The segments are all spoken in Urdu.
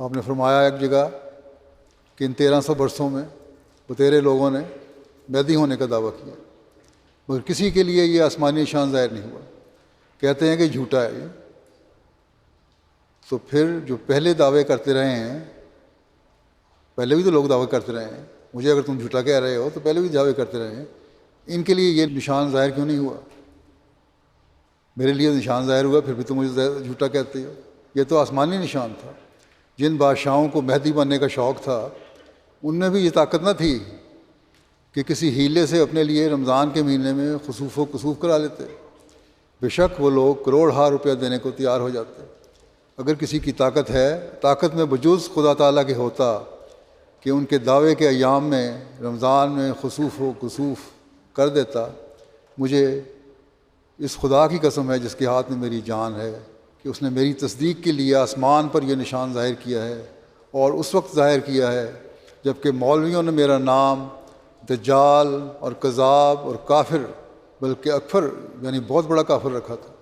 آپ نے فرمایا ایک جگہ کہ ان 1300 برسوں میں بتیرے لوگوں نے مہدی ہونے کا دعویٰ کیا، مگر کسی کے لیے یہ آسمانی نشان ظاہر نہیں ہوا۔ کہتے ہیں کہ جھوٹا ہے یہ۔ تو پھر جو پہلے دعوے کرتے رہے ہیں، پہلے بھی تو لوگ دعوے کرتے رہے ہیں، مجھے اگر تم جھوٹا کہہ رہے ہو تو پہلے بھی دعوے کرتے رہے ہیں، ان کے لیے یہ نشان ظاہر کیوں نہیں ہوا؟ میرے لیے نشان ظاہر ہوا، پھر بھی تم مجھے جھوٹا کہتے ہو۔ یہ تو آسمانی نشان تھا۔ جن بادشاہوں کو مہدی بننے کا شوق تھا ان میں بھی یہ طاقت نہ تھی کہ کسی ہیلے سے اپنے لیے رمضان کے مہینے میں خسوف و کسوف کرا لیتے۔ بے شک وہ لوگ کروڑ ہار روپیہ دینے کو تیار ہو جاتے۔ اگر کسی کی طاقت ہے، طاقت میں بجز خدا تعالیٰ کے ہوتا کہ ان کے دعوے کے ایام میں رمضان میں خسوف و کسوف کر دیتا۔ مجھے اس خدا کی قسم ہے جس کے ہاتھ میں میری جان ہے کہ اس نے میری تصدیق کے لیے آسمان پر یہ نشان ظاہر کیا ہے، اور اس وقت ظاہر کیا ہے جب کہ مولویوں نے میرا نام دجال اور کذاب اور کافر، بلکہ اکفر یعنی بہت بڑا کافر رکھا تھا۔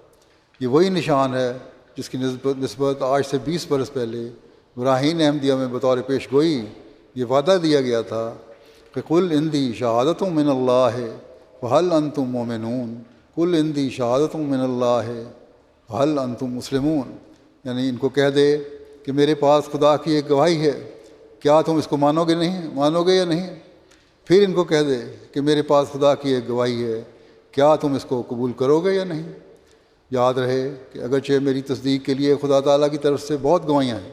یہ وہی نشان ہے جس کی نسبت آج سے 20 برس پہلے براہین احمدیہ میں بطور پیش گوئی یہ وعدہ دیا گیا تھا کہ قل عندی شہادت من اللہ فہل انتم مومنون، قل عندی شہادت من اللہ فہل انتم مسلمون، یعنی ان کو کہہ دے کہ میرے پاس خدا کی ایک گواہی ہے، کیا تم اس کو مانو گے یا نہیں؟ پھر ان کو کہہ دے کہ میرے پاس خدا کی ایک گواہی ہے، کیا تم اس کو قبول کرو گے یا نہیں؟ یاد رہے کہ اگرچہ میری تصدیق کے لیے خدا تعالیٰ کی طرف سے بہت گواہیاں ہیں،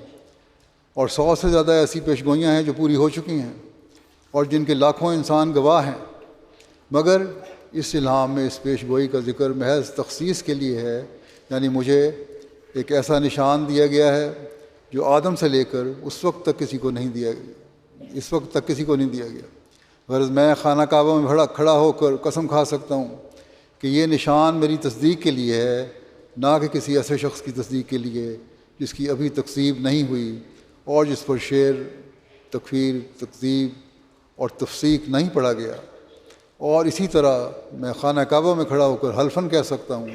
اور 100 سے زیادہ ایسی پیش گوئیاں ہیں جو پوری ہو چکی ہیں، اور جن کے لاکھوں انسان گواہ ہیں، مگر اس الہام میں اس پیش گوئی کا ذکر محض تخصیص کے لیے ہے، یعنی مجھے ایک ایسا نشان دیا گیا ہے جو آدم سے لے کر اس وقت تک کسی کو نہیں دیا گیا۔ غرض میں خانہ کعبہ میں کھڑا ہو کر قسم کھا سکتا ہوں کہ یہ نشان میری تصدیق کے لیے ہے، نہ کہ کسی ایسے شخص کی تصدیق کے لیے جس کی ابھی تکذیب نہیں ہوئی اور جس پر شعر، تکفیر، تکذیب اور تفسیق نہیں پڑھا گیا۔ اور اسی طرح میں خانہ کعبہ میں کھڑا ہو کر حلفاً کہہ سکتا ہوں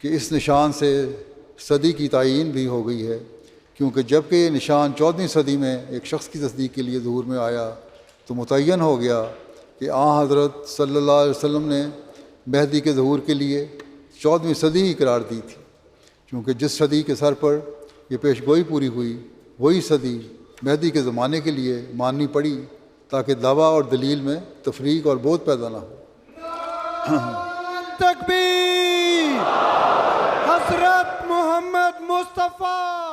کہ اس نشان سے صدی کی تعیین بھی ہو گئی ہے، کیونکہ جب کہ یہ نشان 14ویں صدی میں ایک شخص کی تصدیق کے لیے ظہور میں آیا تو متعین ہو گیا کہ حضرت صلی اللہ علیہ وسلم نے مہدی کے ظہور کے لیے 14ویں صدی ہی قرار دی تھی، کیونکہ جس صدی کے سر پر یہ پیش گوئی پوری ہوئی وہی صدی مہدی کے زمانے کے لیے ماننی پڑی تاکہ دعویٰ اور دلیل میں تفریق اور بہت پیدا نہ ہو۔ تکبیر! حضرت محمد مصطفیٰ